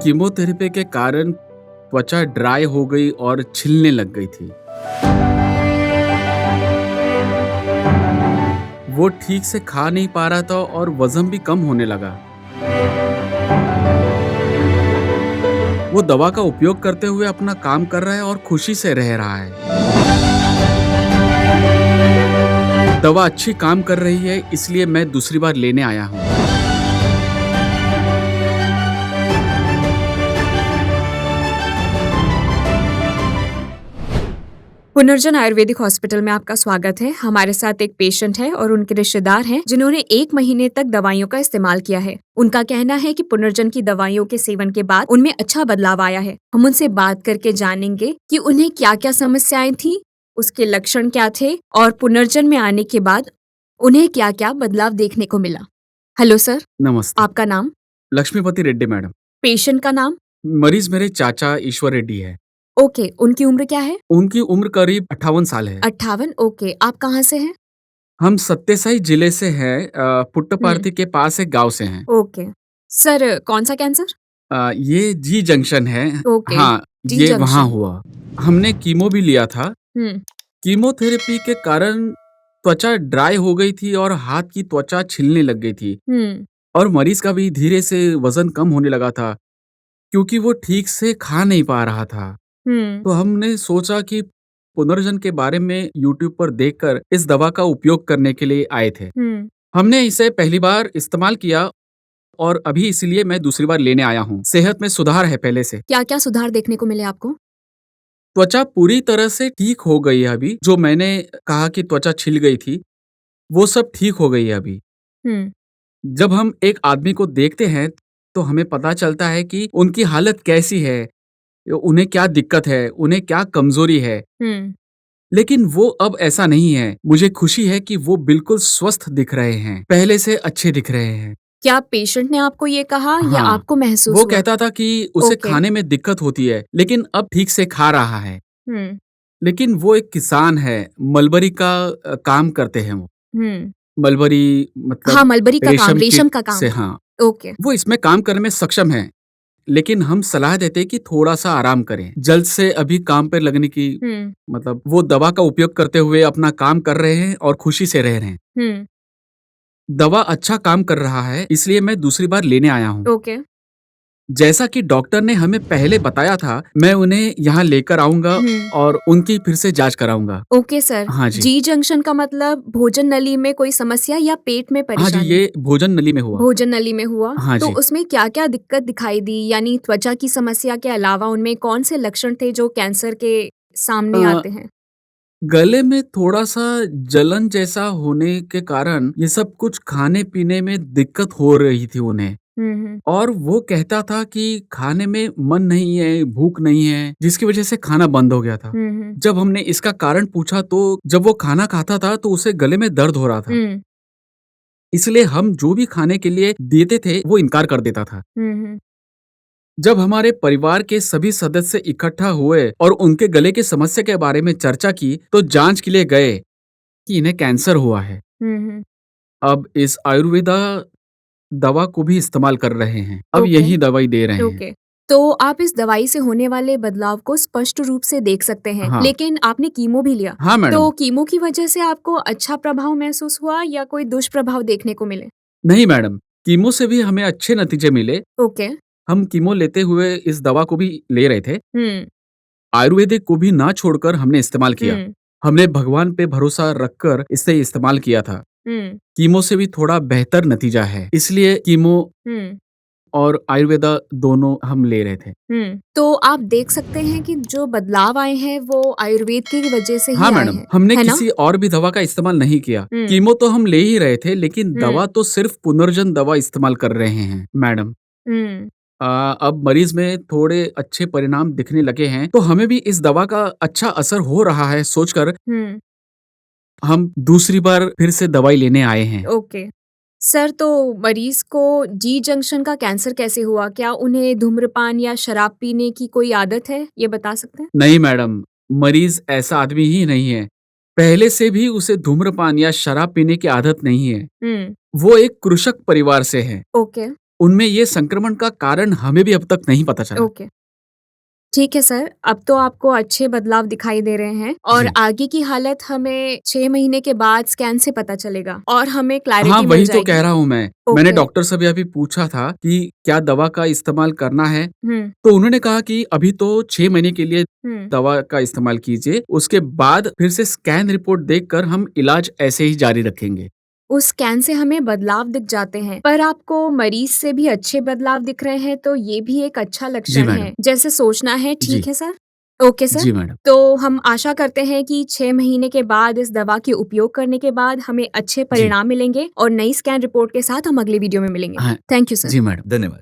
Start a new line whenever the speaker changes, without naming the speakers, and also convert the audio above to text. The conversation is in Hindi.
कीमोथेरेपी के कारण त्वचा ड्राई हो गई और छिलने लग गई थी। वो ठीक से खा नहीं पा रहा था और वजन भी कम होने लगा। वो दवा का उपयोग करते हुए अपना काम कर रहा है और खुशी से रह रहा है। दवा अच्छी काम कर रही है, इसलिए मैं दूसरी बार लेने आया हूँ।
पुनर्जन आयुर्वेदिक हॉस्पिटल में आपका स्वागत है। हमारे साथ एक पेशेंट है और उनके रिश्तेदार हैं जिन्होंने 1 महीने तक दवाइयों का इस्तेमाल किया है। उनका कहना है कि पुनर्जन की दवाइयों के सेवन के बाद उनमें अच्छा बदलाव आया है। हम उनसे बात करके जानेंगे कि उन्हें क्या क्या समस्याएं थी, उसके लक्षण क्या थे और पुनर्जन में आने के बाद उन्हें क्या क्या बदलाव देखने को मिला। हेलो सर,
नमस्ते।
आपका नाम?
लक्ष्मीपति रेड्डी मैडम।
पेशेंट का नाम?
मरीज मेरे चाचा ईश्वर रेड्डी है।
ओके, उनकी उम्र क्या है?
उनकी उम्र करीब 58 साल है।
58। ओके, आप कहाँ से हैं?
हम सत्य जिले से हैं, पुट्टपार्थी के पास एक गांव से हैं।
ओके सर, कौन सा कैंसर?
ये जी जंक्शन है।
ओके,
हाँ,
डी
ये वहाँ
जंक्शन।
हुआ। हमने कीमो भी लिया था।
हम्म
कीमोथेरेपी के कारण त्वचा ड्राई हो गई थी और हाथ की त्वचा छिलने लग गई थी
हम्म
और मरीज का भी धीरे से वजन कम होने लगा था क्योंकि वो ठीक से खा नहीं पा रहा था।
हम्म
तो हमने सोचा कि पुनर्जन के बारे में यूट्यूब पर देखकर इस दवा का उपयोग करने के लिए आए थे।
हम्म
हमने इसे पहली बार इस्तेमाल किया और अभी इसलिए मैं दूसरी बार लेने आया हूँ। सेहत में सुधार है पहले से।
क्या क्या सुधार देखने को मिले आपको?
त्वचा पूरी तरह से ठीक हो गई है अभी। जो मैंने कहा कि त्वचा छिल गई थी, वो सब ठीक हो गई है अभी।
हम्म
जब हम एक आदमी को देखते हैं, तो हमें पता चलता है कि उनकी हालत कैसी है, उन्हें क्या दिक्कत है, उन्हें क्या कमजोरी है।
हम्म
लेकिन वो अब ऐसा नहीं है। मुझे खुशी है कि वो बिल्कुल स्वस्थ दिख रहे हैं, पहले से अच्छे दिख रहे हैं।
क्या पेशेंट ने आपको ये कहा या
हाँ,
आपको महसूस
वो
हुआ?
कहता था कि उसे
ओके।
खाने में दिक्कत होती है, लेकिन अब ठीक से खा रहा है।
हम्म
लेकिन वो एक किसान है, मलबरी का काम करते हैं वो।
हम्म
मलबरी
हाँ,
मतलब
मलबरी का काम,
रेशम
रेशम
कीट
का काम।
से। हाँ,
ओके।
वो इसमें काम करने में सक्षम है, लेकिन हम सलाह देते हैं कि थोड़ा-सा आराम करें। जल्द से अभी काम पे लगने की
हम्म
मतलब वो दवा का उपयोग करते हुए अपना काम कर रहे हैं और खुशी से रह रहे हैं।
हम्म
दवा अच्छा काम कर रहा है, इसलिए मैं दूसरी बार लेने आया हूँ।
ओके।
जैसा कि डॉक्टर ने हमें पहले बताया था, मैं उन्हें यहाँ लेकर आऊँगा
हम्म
और उनकी फिर से जाँच कराऊँगा।
ओके सर,
हाँ जी।
जी जंक्शन का मतलब भोजन नली में कोई समस्या या पेट में
हाँ जी,
परेशानी?
ये भोजन नली में हुआ।
भोजन नली में हुआ
हाँ
तो
जी।
उसमें क्या क्या दिक्कत दिखाई दी, यानी त्वचा की समस्या के अलावा उनमें कौन से लक्षण थे जो कैंसर के सामने
अ,
आते हैं?
गले में थोड़ा-सा जलन जैसा होने के कारण ये सब कुछ खाने-पीने में दिक्कत हो रही थी उन्हें।
हम्म
और वो कहता था कि खाने में मन नहीं है, भूख नहीं है, जिसकी वजह से खाना बंद हो गया था।
हम्म
जब हमने इसका कारण पूछा तो जब वो खाना खाता था तो उसे गले में दर्द हो रहा था।
हम्म
इसलिए हम जो भी खाने के लिए देते थे, वो इनकार कर देता था।
हम्म
जब हमारे परिवार के सभी सदस्य इकट्ठा हुए और उनके गले की समस्या के बारे में चर्चा की, तो जांच के लिए गए कि इन्हें कैंसर हुआ है।
हम्म
अब इस आयुर्वेदा दवा को भी इस्तेमाल कर रहे हैं। अब
ओके।
यही दवाई दे रहे हैं।
ओके, तो आप इस दवाई से होने वाले बदलाव को स्पष्ट रूप से देख सकते हैं,
हाँ।
लेकिन आपने कीमो भी लिया।
हाँ मैडम।
तो कीमो की वजह से आपको अच्छा प्रभाव महसूस हुआ या कोई दुष्प्रभाव देखने को मिले?
नहीं मैडम, कीमो से भी हमें अच्छे नतीजे मिले।
ओके।
हम कीमो लेते हुए इस दवा को भी ले रहे थे।
हम्म
आयुर्वेदिक को भी ना छोड़कर हमने इस्तेमाल किया।
हम्म
हमने भगवान पे भरोसा रखकर इसे इस्तेमाल किया था।
हम्म
कीमो से भी थोड़ा बेहतर नतीजा है, इसलिए कीमो
हम्म
और आयुर्वेदा दोनों हम ले रहे थे।
तो आप देख सकते हैं कि जो बदलाव आए हैं वो आयुर्वेद की वजह से ही
हाँ
आए
मैडम,
हैं,
हमने
है ना?
किसी और भी दवा का इस्तेमाल नहीं किया।
हम्म
कीमो तो हम ले ही रहे थे, लेकिन दवा
हम्म
तो सिर्फ पुनर्जन दवा इस्तेमाल कर रहे हैं मैडम।
हम्म
अब मरीज में थोड़े अच्छे परिणाम दिखने लगे हैं, तो हमें भी इस दवा का अच्छा असर हो रहा है सोचकर
हम्म
हम दूसरी बार फिर से दवाई लेने आए हैं।
ओके सर, तो मरीज को जी जंक्शन का कैंसर कैसे हुआ? क्या उन्हें धूम्रपान या शराब पीने की कोई आदत है, ये बता सकते हैं?
नहीं मैडम, मरीज ऐसा आदमी ही नहीं है। पहले से भी उसे धूम्रपान या शराब पीने की आदत नहीं है।
हम्म
वो एक कृषक परिवार से है।
ओके।
उनमें ये संक्रमण का कारण हमें भी अब तक नहीं पता चला।
ओके, ठीक है सर। अब तो आपको अच्छे बदलाव दिखाई दे रहे हैं और
जी।
आगे की हालत हमें 6 महीने के बाद स्कैन से पता चलेगा और हमें
हाँ,
क्लैरिटी मिल
वही तो कह
जाएगी।
रहा हूँ मैं। मैंने
ओके।
डॉक्टर से भी अभी पूछा था कि क्या दवा का इस्तेमाल करना है?
हुँ,
तो उन्होंने कहा कि अभी तो 6 महीने के लिए
हुँ।
दवा का इस्तेमाल कीजिए, उसके बाद फिर से स्कैन रिपोर्ट देखकर हम इलाज ऐसे ही जारी रखेंगे।
उस स्कैन से हमें बदलाव दिख जाते हैं, पर आपको मरीज से भी अच्छे बदलाव दिख रहे हैं, तो ये भी एक अच्छा
जी,
लक्षण
मैडम।
है। जैसे सोचना है, ठीक
जी।
है सर? Okay sir.
जी, मैडम।
तो हम आशा करते हैं कि 6 महीने के बाद इस दवा के उपयोग करने के बाद हमें अच्छे
जी।
परिणाम मिलेंगे और नई स्कैन रिपोर्ट के साथ हम अगले वीडियो में मिलेंगे।
हाँ।
Thank you sir.
जी, मैडम।
धन्यवाद।